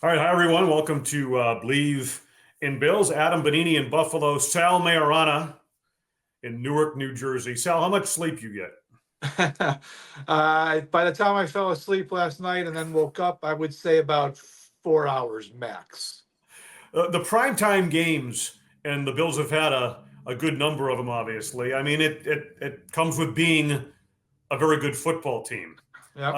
All right, hi everyone. Welcome to Believe in Bills. Adam Benigni in Buffalo, Sal Maiorana in Newark, New Jersey. Sal, how much sleep you get? By the time I fell asleep last night and then woke up, I would say about 4 hours max. The primetime games, and the Bills have had a good number of them, obviously. I mean, it comes with being a very good football team, Yep.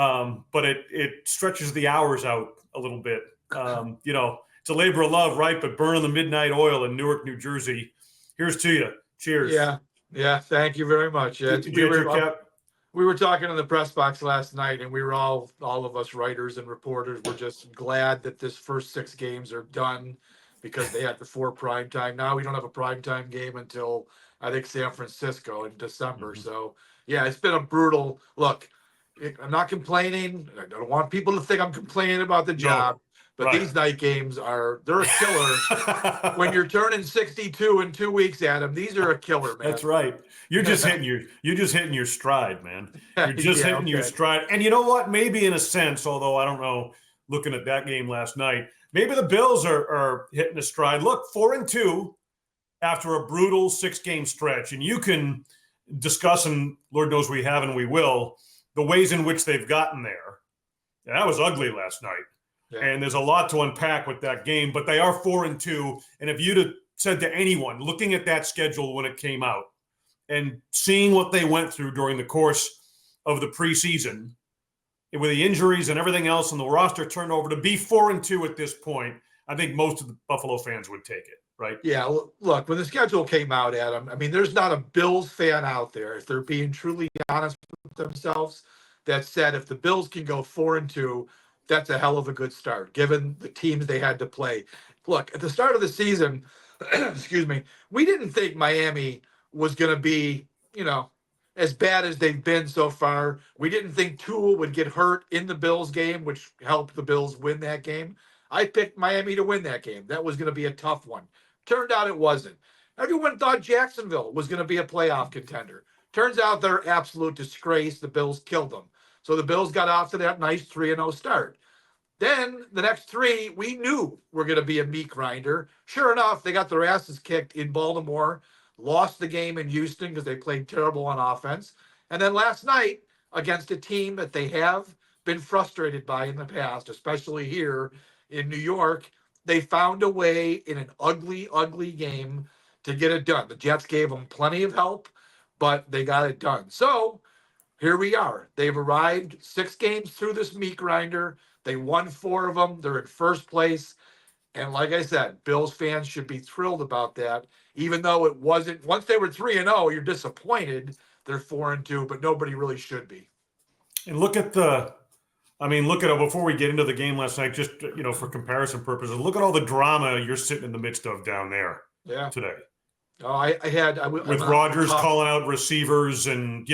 but it stretches the hours out a little bit. It's a labor of love, right? But burning the midnight oil in Newark, New Jersey. Here's to you. Cheers. Yeah. Thank you very much. Did you get your cap? We were talking in the press box last night, and we were all of us writers and reporters were just glad that this first 6 games are done because they had the 4 primetime. Now we don't have a primetime game until I think San Francisco in December. Mhm. So yeah, it's been a brutal look. I'm not complaining. I don't want people to think I'm complaining about the job, but right. these night games they're a killer. When you're turning 62 in 2 weeks, Adam, these are a killer, man. That's right. You're just hitting your stride, man. You're just hitting your Okay. stride. And you know what? Maybe in a sense, although I don't know, looking at that game last night, maybe the Bills are hitting a stride. Look, 4-2 after a brutal 6-game stretch. And you can discuss, and Lord knows we have and we will, the ways in which they've gotten there. Yeah, that was ugly last night. Yeah. And there's a lot to unpack with that game, but they are 4-2. And if you'd have said to anyone looking at that schedule when it came out and seeing what they went through during the course of the preseason with the injuries and everything else and the roster turnover, to be 4-2 at this point, I think most of the Buffalo fans would take it, right? Yeah, look, when the schedule came out, Adam, I mean, there's not a Bills fan out there, if they're being truly honest with themselves, that said if the Bills can go 4-2, that's a hell of a good start, given the teams they had to play. Look, at the start of the season, excuse me, we didn't think Miami was going to be, as bad as they've been so far. We didn't think Tua would get hurt in the Bills game, which helped the Bills win that game. I picked Miami to win that game. That was going to be a tough one. Turned out it wasn't. Everyone thought Jacksonville was going to be a playoff contender. Turns out they're absolute disgrace. The Bills killed them. So the Bills got off to that nice 3-0 start. Then the next 3, we knew were going to be a meat grinder. Sure enough, they got their asses kicked in Baltimore, lost the game in Houston because they played terrible on offense. And then last night, against a team that they have been frustrated by in the past, especially here in New York, they found a way in an ugly, ugly game to get it done. The Jets gave them plenty of help, but they got it done. So here we are. They've arrived 6 games through this meat grinder. They won 4 of them. They're in first place. And like I said, Bills fans should be thrilled about that, even though it wasn't. Once they were 3-0, you're disappointed. They're 4-2, but nobody really should be. And look at before we get into the game last night, just, for comparison purposes, look at all the drama you're sitting in the midst of down there today. Oh, with Rodgers calling out receivers and,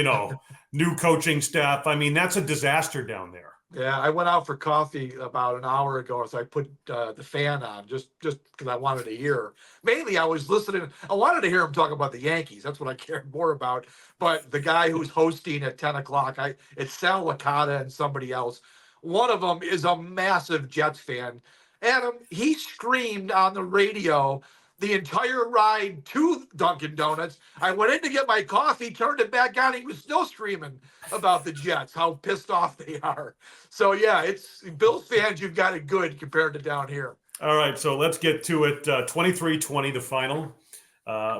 new coaching staff. I mean, that's a disaster down there. Yeah, I went out for coffee about an hour ago, so I put the fan on just because I wanted to hear. Mainly, I was listening. I wanted to hear him talk about the Yankees. That's what I cared more about. But the guy who's hosting at 10 o'clock, it's Sal Licata and somebody else. One of them is a massive Jets fan. Adam, he screamed on the radio the entire ride to Dunkin' Donuts. I went in to get my coffee, turned it back on. He was still screaming about the Jets, how pissed off they are. So, yeah, it's Bills fans, you've got it good compared to down here. All right, so let's get to it. 23-20, the final.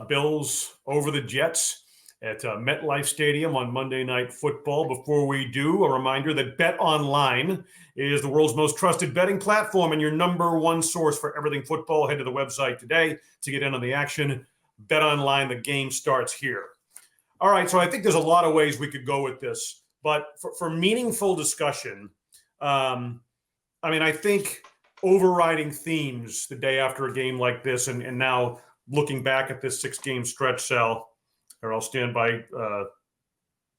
Bills over the Jets at MetLife Stadium on Monday Night Football. Before we do, a reminder that BetOnline is the world's most trusted betting platform and your number one source for everything football. Head to the website today to get in on the action. BetOnline, the game starts here. All right, so I think there's a lot of ways we could go with this, but for meaningful discussion, I think overriding themes the day after a game like this, and now looking back at this 6-game stretch, Sal, or I'll stand by.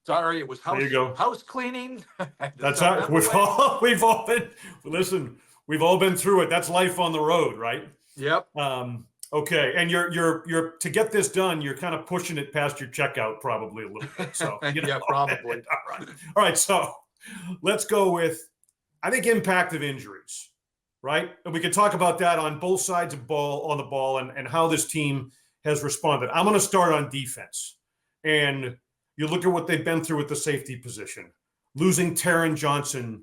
Sorry, it was house cleaning. That's how we've all been through it. That's life on the road, right? Yep. Okay, and you're to get this done, you're kind of pushing it past your checkout probably a little bit. So yeah, probably. All right. So let's go with, I think, impact of injuries, right? And we can talk about that on both sides of the ball and how this team has responded. I'm going to start on defense. And you look at what they've been through with the safety position, losing Taron Johnson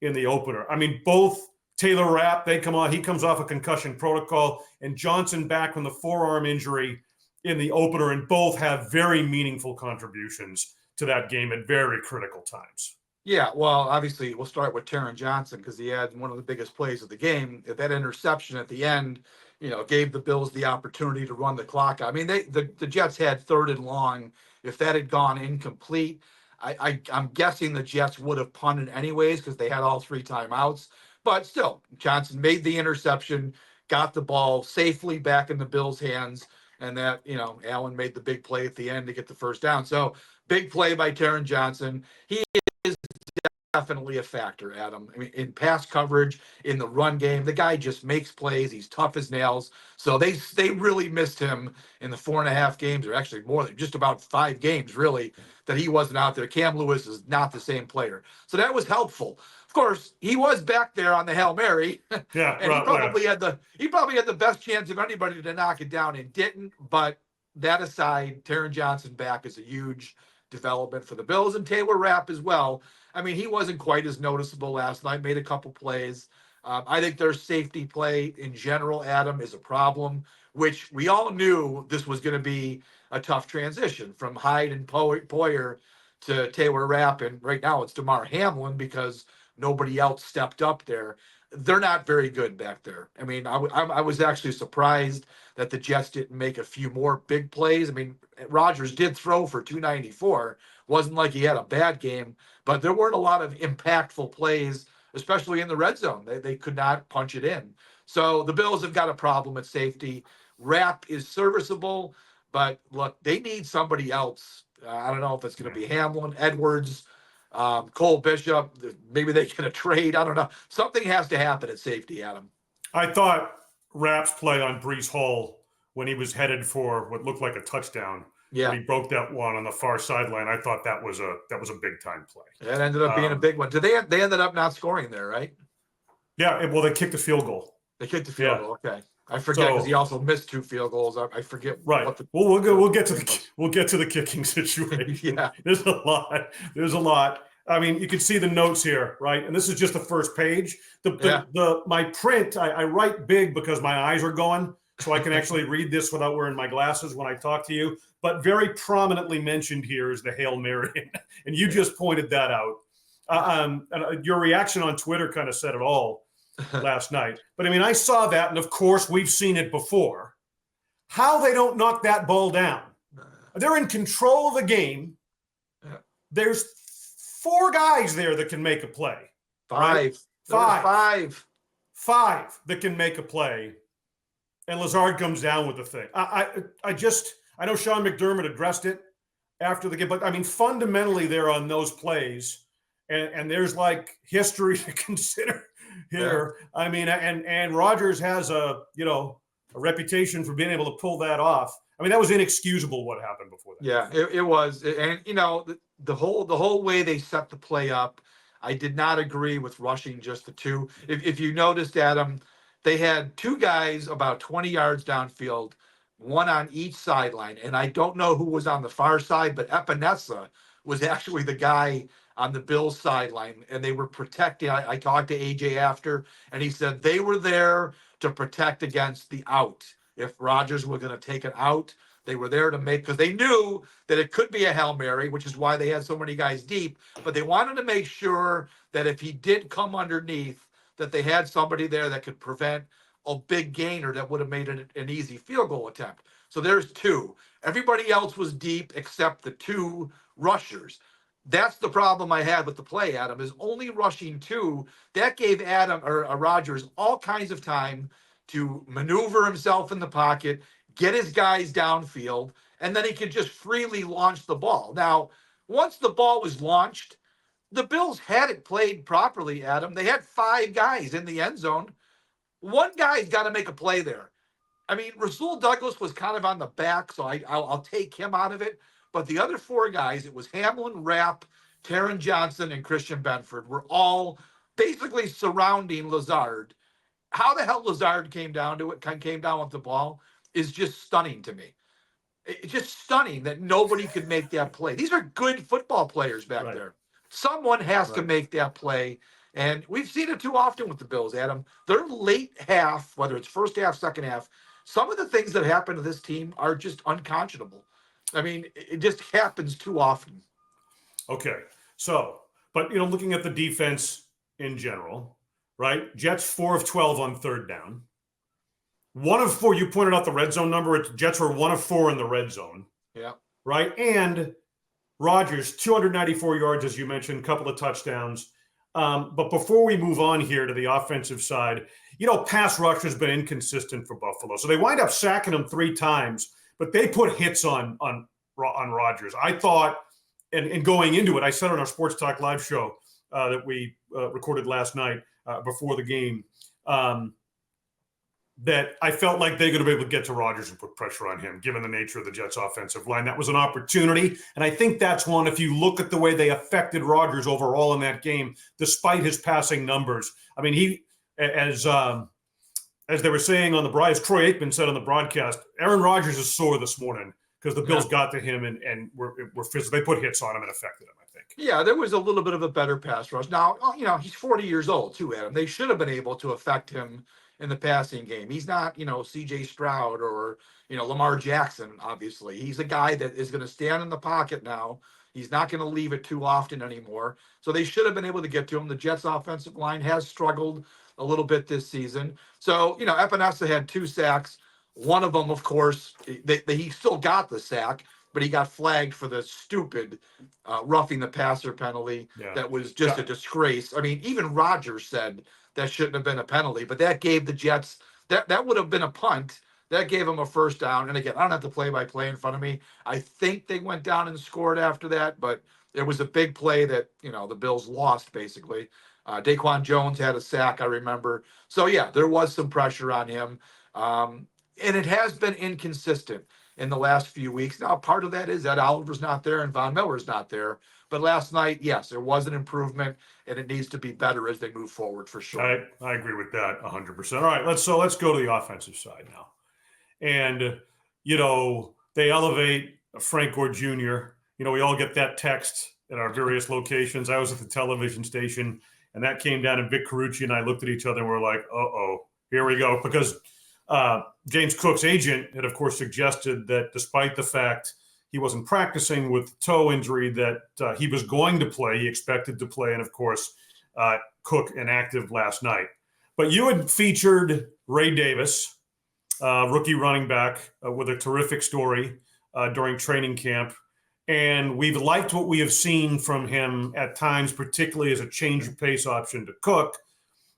in the opener. I mean, both Taylor Rapp, he comes off a concussion protocol, and Johnson back from the forearm injury in the opener, and both have very meaningful contributions to that game at very critical times. Yeah, well, obviously, we'll start with Taron Johnson because he had one of the biggest plays of the game. That interception at the end, gave the Bills the opportunity to run the clock. I mean, the Jets had 3rd and long. If that had gone incomplete, I'm guessing the Jets would have punted anyways because they had all 3 timeouts. But still, Johnson made the interception, got the ball safely back in the Bills' hands, and that, Allen made the big play at the end to get the first down. So big play by Taron Johnson. He is definitely a factor, Adam. I mean, in pass coverage, in the run game, the guy just makes plays. He's tough as nails. So they really missed him in the 4.5 games, or actually more than just about 5 games, really, that he wasn't out there. Cam Lewis is not the same player. So that was helpful. Of course, he was back there on the Hail Mary. Yeah, and he probably had the best chance of anybody to knock it down and didn't. But that aside, Taron Johnson back is a huge development for the Bills, and Taylor Rapp as well. I mean, he wasn't quite as noticeable last night, made a couple plays. I think their safety play in general, Adam, is a problem, which we all knew this was going to be a tough transition from Hyde and Poyer to Taylor Rapp. And right now it's DeMar Hamlin because nobody else stepped up there. They're not very good back there. I mean, I was actually surprised that the Jets didn't make a few more big plays. I mean, Rodgers did throw for 294. Wasn't like he had a bad game, but there weren't a lot of impactful plays, especially in the red zone. They could not punch it in. So the Bills have got a problem at safety. Rapp is serviceable, but look, they need somebody else. I don't know if it's going to be Hamlin, Edwards, Cole Bishop. Maybe they get a trade. I don't know. Something has to happen at safety, Adam. I thought Rapp's play on Breece Hall when he was headed for what looked like a touchdown. Yeah, when he broke that one on the far sideline, I thought that was a big time play. It ended up being a big one. They ended up not scoring there, right? Yeah, well, they kicked the field goal. They kicked the field goal. Okay, I forget because he also missed 2 field goals. I forget. Right. We'll get to the kicking situation. Yeah, there's a lot. I mean, you can see the notes here, right? And this is just the first page. My print, I write big because my eyes are going, so I can actually read this without wearing my glasses when I talk to you. But very prominently mentioned here is the Hail Mary, and you just pointed that out. Your reaction on Twitter kind of said it all last night. But I mean, I saw that, and of course, we've seen it before. How they don't knock that ball down? They're in control of the game. There's 4 guys there that can make a play. Five that can make a play, and Lazard comes down with the thing. I know Sean McDermott addressed it after the game, but I mean, fundamentally, they're on those plays, and there's like history to consider here. Yeah. I mean, and Rodgers has a reputation for being able to pull that off. I mean, that was inexcusable what happened before that. Yeah, it was, and the whole way they set the play up, I did not agree with rushing just the 2. If you noticed, Adam, they had 2 guys about 20 yards downfield, 1 on each sideline. And I don't know who was on the far side, but Epinesa was actually the guy on the Bills sideline, and they were protecting. I talked to AJ after, and he said they were there to protect against the out. If Rodgers were going to take it out, they were there to make, because they knew that it could be a Hail Mary, which is why they had so many guys deep, but they wanted to make sure that if he did come underneath, that they had somebody there that could prevent a big gainer that would have made it an easy field goal attempt. So there's 2. Everybody else was deep except the 2 rushers. That's the problem I had with the play, Adam, is only rushing 2. That gave Rodgers all kinds of time to maneuver himself in the pocket, get his guys downfield, and then he could just freely launch the ball. Now, once the ball was launched, the Bills had it played properly, Adam. They had 5 guys in the end zone. 1 guy's got to make a play there. I mean, Rasul Douglas was kind of on the back, so I'll take him out of it. But the other 4 guys, it was Hamlin, Rapp, Taron Johnson, and Christian Benford, were all basically surrounding Lazard. how the hell Lazard came down to it, came down with the ball, is just stunning to me. It's just stunning that nobody could make that play. These are good football players back Right. there. Someone has to Right. make that play. And we've seen it too often with the Bills, Adam. Their late half, whether it's first half, second half, some of the things that happen to this team are just unconscionable. I mean, it just happens too often. Okay. So, but looking at the defense in general, right? Jets 4 of 12 on third down. 1 of 4. You pointed out the red zone number. Jets were 1 of 4 in the red zone. Yeah. Right. And Rodgers, 294 yards, as you mentioned, a couple of touchdowns. But before we move on here to the offensive side, pass rush has been inconsistent for Buffalo. So they wind up sacking him 3 times, but they put hits on Rodgers. I thought, and going into it, I said on our Sports Talk Live show that we recorded last night before the game, that I felt like they're going to be able to get to Rodgers and put pressure on him, given the nature of the Jets' offensive line. That was an opportunity, and I think that's one, if you look at the way they affected Rodgers overall in that game, despite his passing numbers. I mean, he, as they were saying on the broadcast, Troy Aikman said on the broadcast, Aaron Rodgers is sore this morning because the Bills got to him and were physical. They put hits on him and affected him, I think. Yeah, there was a little bit of a better pass rush. Now, he's 40 years old too, Adam. They should have been able to affect him in the passing game. He's not, CJ Stroud or, Lamar Jackson, obviously. He's a guy that is going to stand in the pocket now. He's not going to leave it too often anymore. So they should have been able to get to him. The Jets' offensive line has struggled a little bit this season. So, Epinesa had 2 sacks. One of them, of course, he still got the sack, but he got flagged for the stupid roughing the passer penalty. Yeah. That was just a disgrace. I mean, even Rodgers said that shouldn't have been a penalty, but that gave the Jets, that would have been a punt. That gave them a first down. And again, I don't have the play-by-play in front of me. I think they went down and scored after that, but it was a big play that, the Bills lost, basically. Daquan Jones had a sack, I remember. So, yeah, there was some pressure on him. And it has been inconsistent in the last few weeks. Now, part of that is that Oliver's not there and Von Miller's not there. But last night, yes, there was an improvement, and it needs to be better as they move forward for sure. I agree with that 100%. All right, let's go to the offensive side now. And, they elevate Frank Gore Jr. We all get that text at our various locations. I was at the television station, and that came down, and Vic Carucci and I looked at each other and we're like, uh-oh, here we go. Because James Cook's agent had, of course, suggested that despite the fact he wasn't practicing with toe injury, that he was going to play. He expected to play. And, of course, Cook inactive last night. But you had featured Ray Davis, rookie running back, with a terrific story during training camp. And we've liked what we have seen from him at times, particularly as a change of pace option to Cook.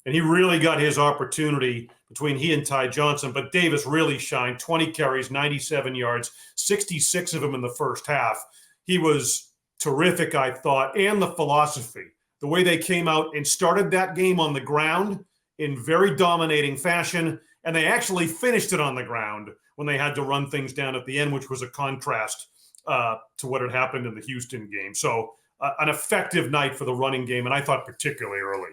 And he really got his opportunity between he and Ty Johnson. But Davis really shined. 20 carries, 97 yards, 66 of them in the first half. He was terrific, I thought. And the philosophy, the way they came out and started that game on the ground in very dominating fashion. And they actually finished it on the ground when they had to run things down at the end, which was a contrast to what had happened in the Houston game. So an effective night for the running game, and I thought particularly early.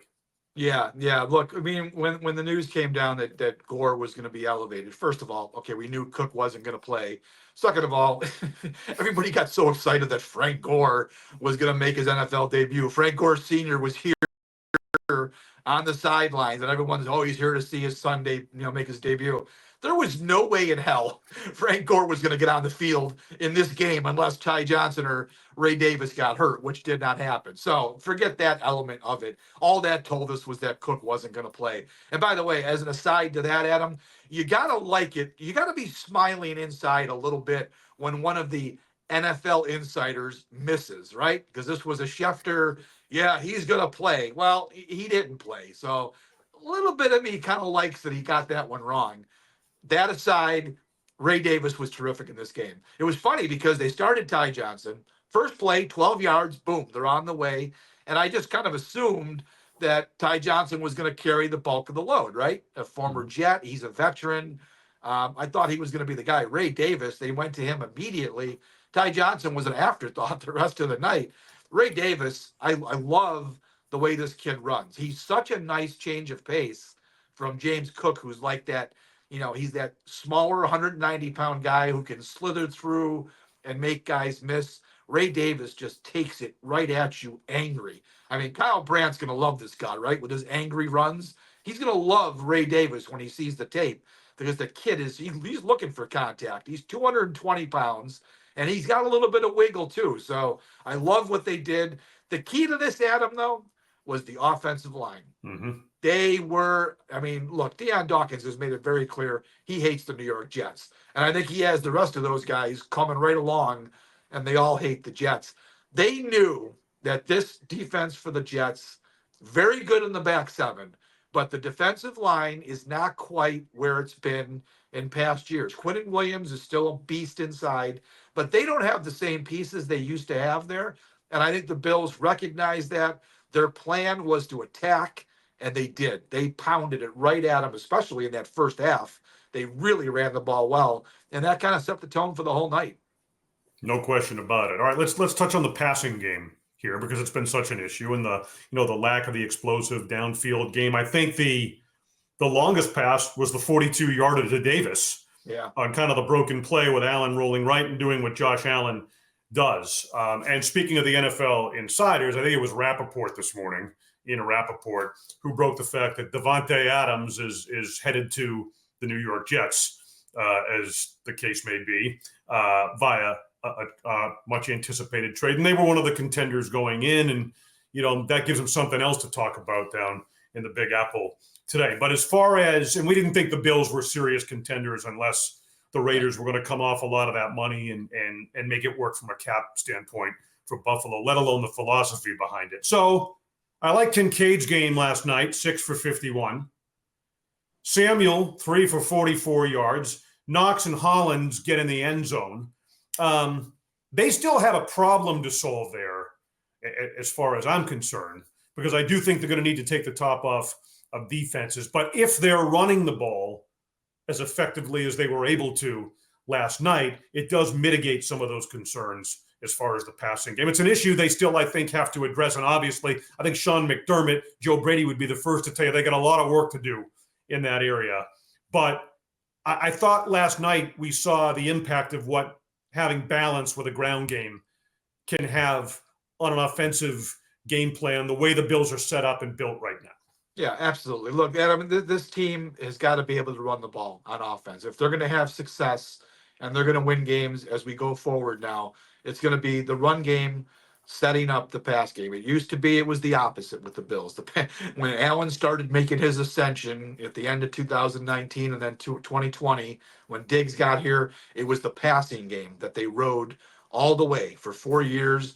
Yeah. Look, I mean, when the news came down that Gore was going to be elevated, first of all, okay, we knew Cook wasn't going to play. Second of all, everybody got so excited that Frank Gore was going to make his NFL debut. Frank Gore Sr. was here on the sidelines, and everyone's, he's here to see his son, make his debut. There was no way in hell Frank Gore was going to get on the field in this game unless Ty Johnson or Ray Davis got hurt, which did not happen. So forget that element of it. All that told us was that Cook wasn't going to play. And by the way, as an aside to that, Adam, you got to like it. You got to be smiling inside a little bit when one of the NFL insiders misses, right? Because this was a Schefter. Yeah, he's going to play. Well, he didn't play. So a little bit of me kind of likes that he got that one wrong. That aside, Ray Davis was terrific in this game. It was funny because they started Ty Johnson. First play, 12 yards, boom, they're on the way. And I just kind of assumed that Ty Johnson was going to carry the bulk of the load, right? A former Jet, he's a veteran. I thought he was going to be the guy. Ray Davis, they went to him immediately. Ty Johnson was an afterthought the rest of the night. Ray Davis, I love the way this kid runs. He's such a nice change of pace from James Cook, who's like that, he's that smaller 190-pound guy who can slither through and make guys miss. Ray Davis just takes it right at you angry. I mean, Kyle Brandt's going to love this guy, right? With his angry runs. He's going to love Ray Davis when he sees the tape because the kid he's looking for contact. He's 220 pounds and he's got a little bit of wiggle too. So I love what they did. The key to this, Adam, though, was the offensive line. Mm-hmm. They were, look, Deion Dawkins has made it very clear he hates the New York Jets. And I think he has the rest of those guys coming right along, and they all hate the Jets. They knew that this defense for the Jets, very good in the back seven, but the defensive line is not quite where it's been in past years. Quinnen Williams is still a beast inside, but they don't have the same pieces they used to have there. And I think the Bills recognized that. Their plan was to attack, and they did. They pounded it right at them, especially in that first half. They really ran the ball well, and that kind of set the tone for the whole night. No question about it. All right, let's touch on the passing game here because it's been such an issue and the lack of the explosive downfield game. I think the longest pass was the 42-yarder to Davis. Yeah. On kind of the broken play with Allen rolling right and doing what Josh Allen does. And speaking of the NFL insiders, I think it was Rappaport this morning, Rappaport, who broke the fact that Davante Adams is headed to the New York Jets, as the case may be, via a much anticipated trade. And they were one of the contenders going in. And, that gives them something else to talk about down in the Big Apple today. But as far as, and we didn't think the Bills were serious contenders unless the Raiders were going to come off a lot of that money and make it work from a cap standpoint for Buffalo, let alone the philosophy behind it. So I like Kincaid's game last night, 6 for 51. Samuel, 3 for 44 yards. Knox and Hollins get in the end zone. They still have a problem to solve there as far as I'm concerned, because I do think they're going to need to take the top off of defenses. But if they're running the ball as effectively as they were able to last night, it does mitigate some of those concerns as far as the passing game. It's an issue they still, I think, have to address. And obviously, I think Sean McDermott, Joe Brady would be the first to tell you they got a lot of work to do in that area. But I thought last night we saw the impact of what having balance with a ground game can have on an offensive game plan, the way the Bills are set up and built right now. Yeah, absolutely. Look, Adam, this team has got to be able to run the ball on offense. If they're going to have success and they're going to win games as we go forward now, it's going to be the run game setting up the pass game. It used to be it was the opposite with the Bills. When Allen started making his ascension at the end of 2019 and then 2020, when Diggs got here, it was the passing game that they rode all the way for 4 years.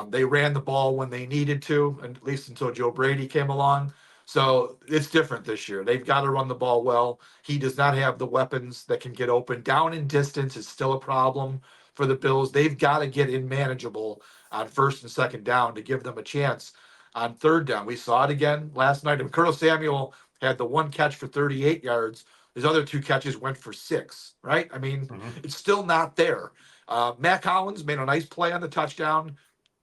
They ran the ball when they needed to, at least until Joe Brady came along. So it's different this year. They've got to run the ball well. He does not have the weapons that can get open. Down in distance is still a problem for the Bills. They've got to get in manageable on first and second down to give them a chance on third down. We saw it again last night. And Curtis Samuel had the one catch for 38 yards. His other two catches went for 6, right? I mean, It's still not there. Matt Collins made a nice play on the touchdown.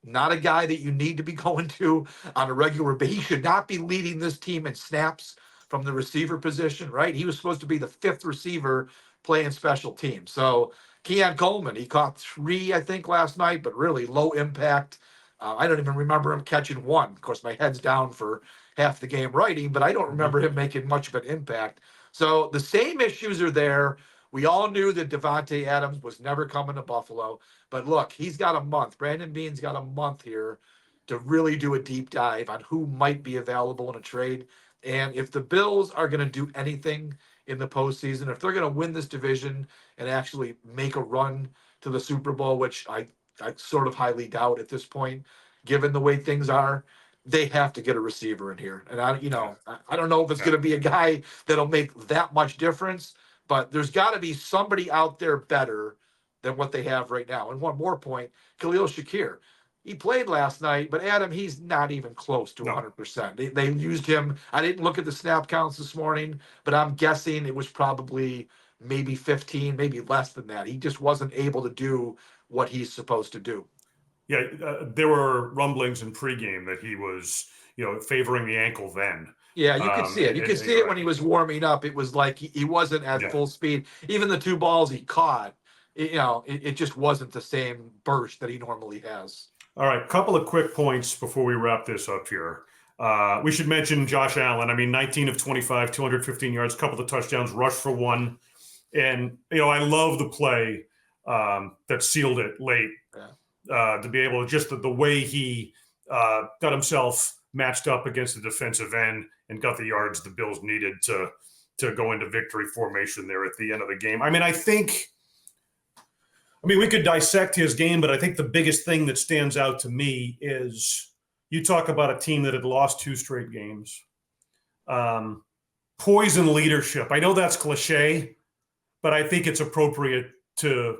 Not a guy that you need to be going to on a regular basis. He should not be leading this team in snaps from the receiver position, right? He was supposed to be the 5th receiver playing special teams. So Keon Coleman, he caught 3, I think, last night, but really low impact. I don't even remember him catching 1. Of course, my head's down for half the game writing, but I don't remember him making much of an impact. So the same issues are there. We all knew that Davante Adams was never coming to Buffalo. But look, he's got a month. Brandon Beane's got a month here to really do a deep dive on who might be available in a trade. And if the Bills are going to do anything in the postseason, if they're going to win this division and actually make a run to the Super Bowl, which I sort of highly doubt at this point, given the way things are, they have to get a receiver in here. And I don't know if it's going to be a guy that'll make that much difference, but there's got to be somebody out there better than what they have right now. And one more point, Khalil Shakir. He played last night, but Adam, he's not even close to 100%. They used him. I didn't look at the snap counts this morning, but I'm guessing it was probably maybe 15, maybe less than that. He just wasn't able to do what he's supposed to do. Yeah, there were rumblings in pregame that he was, favoring the ankle then. Yeah, you could see it. You could see it You're when he right. was warming up. It was like he wasn't at Yeah. full speed. Even the two balls he caught, it just wasn't the same burst that he normally has. All right, couple of quick points before we wrap this up here. We should mention Josh Allen. I mean, 19 of 25, 215 yards, couple of touchdowns, rush for one. And, I love the play that sealed it late to be able to just the way he got himself matched up against the defensive end and got the yards the Bills needed to go into victory formation there at the end of the game. I mean, we could dissect his game, but I think the biggest thing that stands out to me is you talk about a team that had lost 2 straight games. Poison leadership. I know that's cliche, but I think it's appropriate to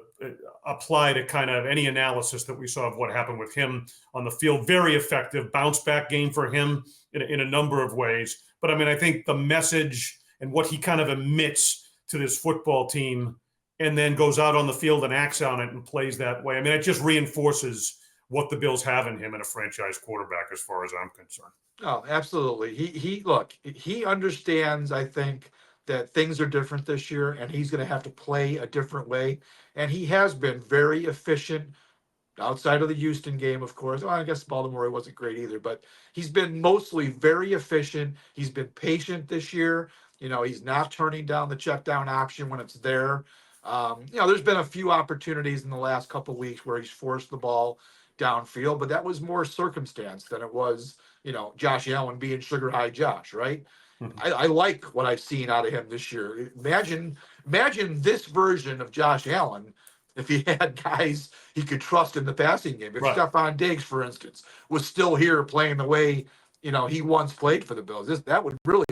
apply to kind of any analysis that we saw of what happened with him on the field. Very effective bounce back game for him in a number of ways. But I think the message and what he kind of emits to this football team and then goes out on the field and acts on it and plays that way. It just reinforces what the Bills have in him in a franchise quarterback as far as I'm concerned. Oh, absolutely. He understands, I think, that things are different this year and he's going to have to play a different way. And he has been very efficient outside of the Houston game, of course. Well, I guess Baltimore wasn't great either, but he's been mostly very efficient. He's been patient this year. He's not turning down the check down option when it's there. There's been a few opportunities in the last couple of weeks where he's forced the ball downfield, but that was more circumstance than it was, Josh Allen being sugar high Josh, right? Mm-hmm. I like what I've seen out of him this year. Imagine this version of Josh Allen if he had guys he could trust in the passing game. If Right. Stephon Diggs, for instance, was still here playing the way, he once played for the Bills, that would really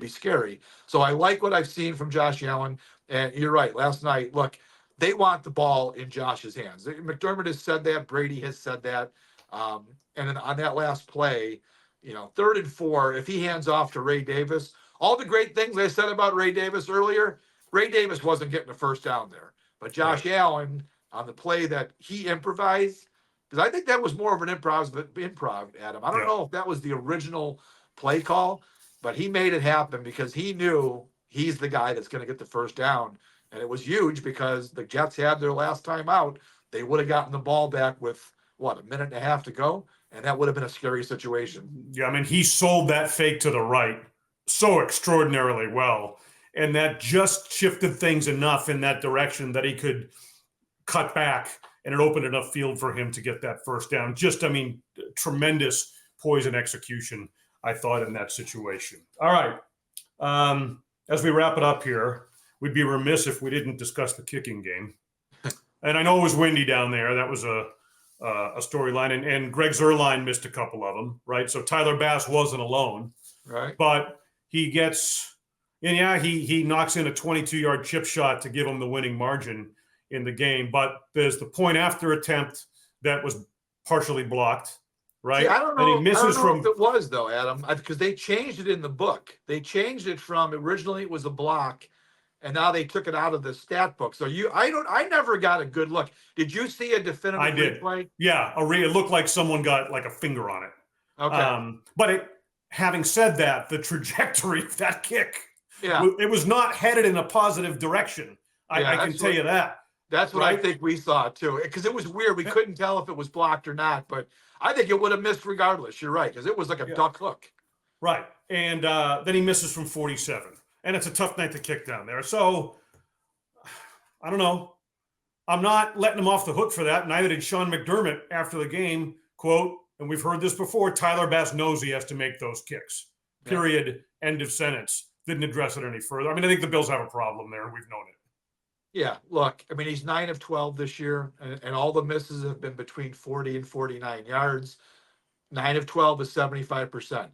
be scary. So I like what I've seen from Josh Allen. And you're right. Last night, look, they want the ball in Josh's hands. McDermott has said that. Brady has said that. And then on that last play, 3rd and 4, if he hands off to Ray Davis, all the great things I said about Ray Davis earlier, Ray Davis wasn't getting a first down there. But Josh Allen, on the play that he improvised, because I think that was more of an improv, Adam. I don't know if that was the original play call, but he made it happen because he knew he's the guy that's going to get the first down. And it was huge because the Jets had their last time out. They would have gotten the ball back with, a minute and a half to go? And that would have been a scary situation. Yeah, he sold that fake to the right so extraordinarily well. And that just shifted things enough in that direction that he could cut back and it opened enough field for him to get that first down. Tremendous poise and execution, I thought, in that situation. All right. As we wrap it up here, we'd be remiss if we didn't discuss the kicking game. And I know it was windy down there. That was a storyline. And Greg Zuerlein missed a couple of them, right? So Tyler Bass wasn't alone. Right. But he knocks in a 22-yard chip shot to give him the winning margin in the game. But there's the point after attempt that was partially blocked, right? See, I don't know, and he misses if it was, though, Adam, because they changed it in the book. They changed it from originally it was a block, and now they took it out of the stat book. So I never got a good look. Did you see a definitive replay? Yeah, it looked like someone got like a finger on it. Okay. But having said that, the trajectory of that kick, it was not headed in a positive direction. I can tell you that. That's what I think we saw too, because it was weird. We couldn't tell if it was blocked or not, but I think it would have missed regardless. You're right, because it was like a duck hook. Right, and then he misses from 47, and it's a tough night to kick down there. So I don't know. I'm not letting him off the hook for that. Neither did Sean McDermott after the game. Quote, and we've heard this before, Tyler Bass knows he has to make those kicks. Period. End of sentence. Didn't address it any further. I think the Bills have a problem there. We've known it. Yeah, look, he's 9 of 12 this year, and all the misses have been between 40 and 49 yards. 9 of 12 is 75%.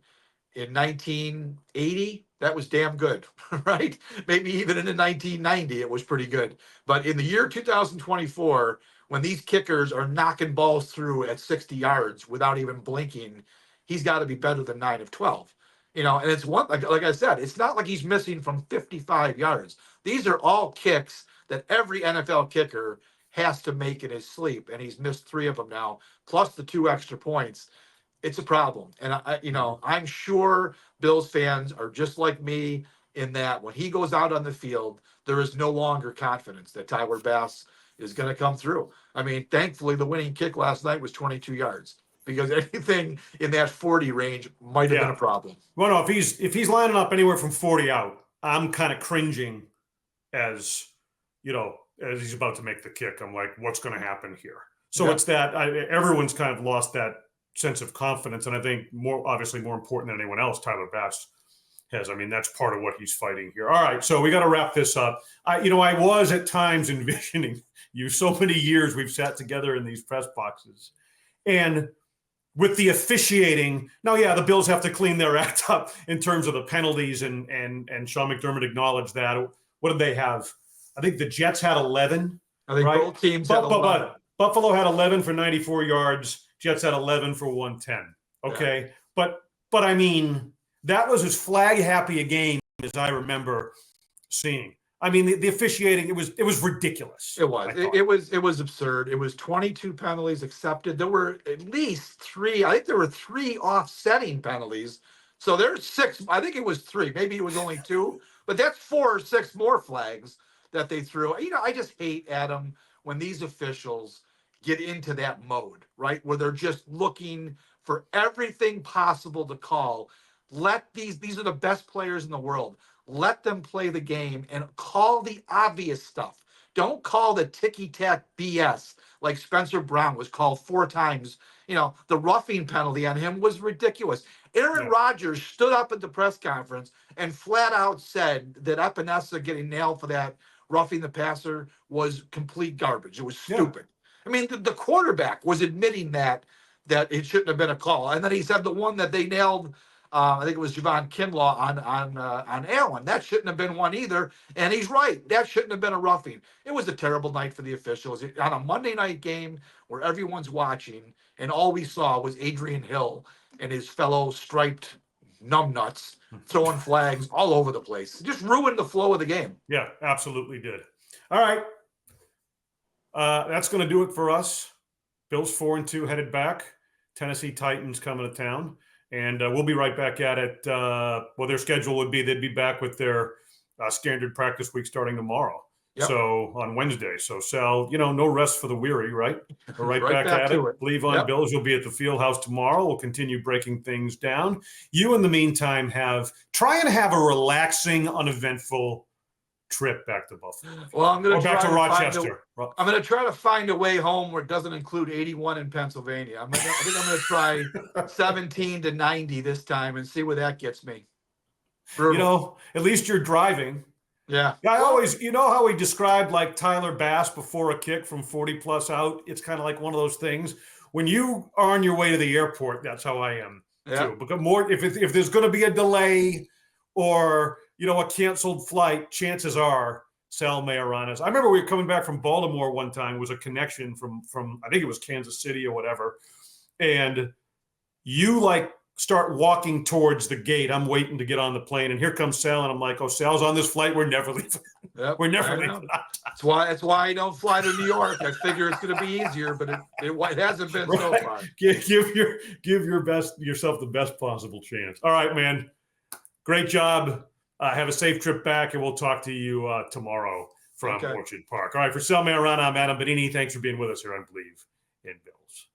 In 1980, that was damn good, right? Maybe even in 1990, it was pretty good. But in the year 2024, when these kickers are knocking balls through at 60 yards without even blinking, he's got to be better than 9 of 12. And it's like I said, it's not like he's missing from 55 yards. These are all kicks that every NFL kicker has to make in his sleep, and he's missed 3 of them now, plus the 2 extra points. It's a problem. And I'm sure Bills fans are just like me in that when he goes out on the field, there is no longer confidence that Tyler Bass is going to come through. I mean, thankfully, the winning kick last night was 22 yards because anything in that 40 range might have been a problem. Well, no, if he's lining up anywhere from 40 out, I'm kind of cringing as he's about to make the kick. I'm like, what's going to happen here? So it's that everyone's kind of lost that sense of confidence, and I think obviously more important than anyone else, Tyler Bass has. I mean, that's part of what he's fighting here. All right, so we got to wrap this up. I was at times envisioning you. So many years we've sat together in these press boxes, and with the officiating, now, the Bills have to clean their act up in terms of the penalties, and Sean McDermott acknowledged that. What did they have? I think the Jets had 11. I think both teams had 11. Buffalo had 11 for 94 yards. Jets had 11 for 110. Okay. Yeah. But I mean, that was as flag happy a game as I remember seeing. I mean, the officiating, it was ridiculous. It was absurd. It was 22 penalties accepted. There were at least 3. I think there were 3 offsetting penalties. So there's 6. I think it was 3. Maybe it was only 2, but that's 4 or 6 more flags that they threw. I just hate, Adam, when these officials get into that mode, right? Where they're just looking for everything possible to call. These are the best players in the world. Let them play the game and call the obvious stuff. Don't call the ticky-tack BS like Spencer Brown was called 4 times. The roughing penalty on him was ridiculous. Aaron Rodgers stood up at the press conference and flat out said that Epinesa getting nailed for that roughing the passer was complete garbage. It was stupid. I mean, the quarterback was admitting that it shouldn't have been a call. And then he said the one that they nailed, I think it was Javon Kinlaw on Allen. That shouldn't have been one either. And he's right. That shouldn't have been a roughing. It was a terrible night for the officials on a Monday night game where everyone's watching, and all we saw was Adrian Hill and his fellow striped numbnuts throwing flags all over the place. It just ruined the flow of the game. Yeah, absolutely did. All right. That's going to do it for us. Bills 4-2 headed back. Tennessee Titans coming to town. And we'll be right back at it. Their schedule would be they'd be back with their standard practice week starting tomorrow. Yep. So on Wednesday. So, Sal, no rest for the weary, right? We're right back at it. Believe on Bills. You'll be at the field house tomorrow. We'll continue breaking things down. You, in the meantime, try and have a relaxing, uneventful trip back to Buffalo. Well, I'm going to back to Rochester. I'm going to try to find a way home where it doesn't include 81 in Pennsylvania. I think I'm going to try 17 to 90 this time and see where that gets me. Brutal. At least you're driving. Yeah. I always, how we described like Tyler Bass before a kick from 40 plus out. It's kind of like one of those things. When you are on your way to the airport, that's how I am too. Because if there's going to be a delay or a canceled flight, chances are Sal Maiorana's. I remember we were coming back from Baltimore one time. It was a connection from I think it was Kansas City or whatever, and you start walking towards the gate. I'm waiting to get on the plane, and here comes Sal, and I'm like, "Oh, Sal's on this flight. We're never leaving. We're never leaving." That's why I don't fly to New York. I figure it's going to be easier, but it hasn't been so far. Give yourself the best possible chance. All right, man. Great job. Have a safe trip back, and we'll talk to you tomorrow from Orchard Park. All right, for Sal Maiorana, I'm Adam Benigni. Thanks for being with us here on Believe in Bills.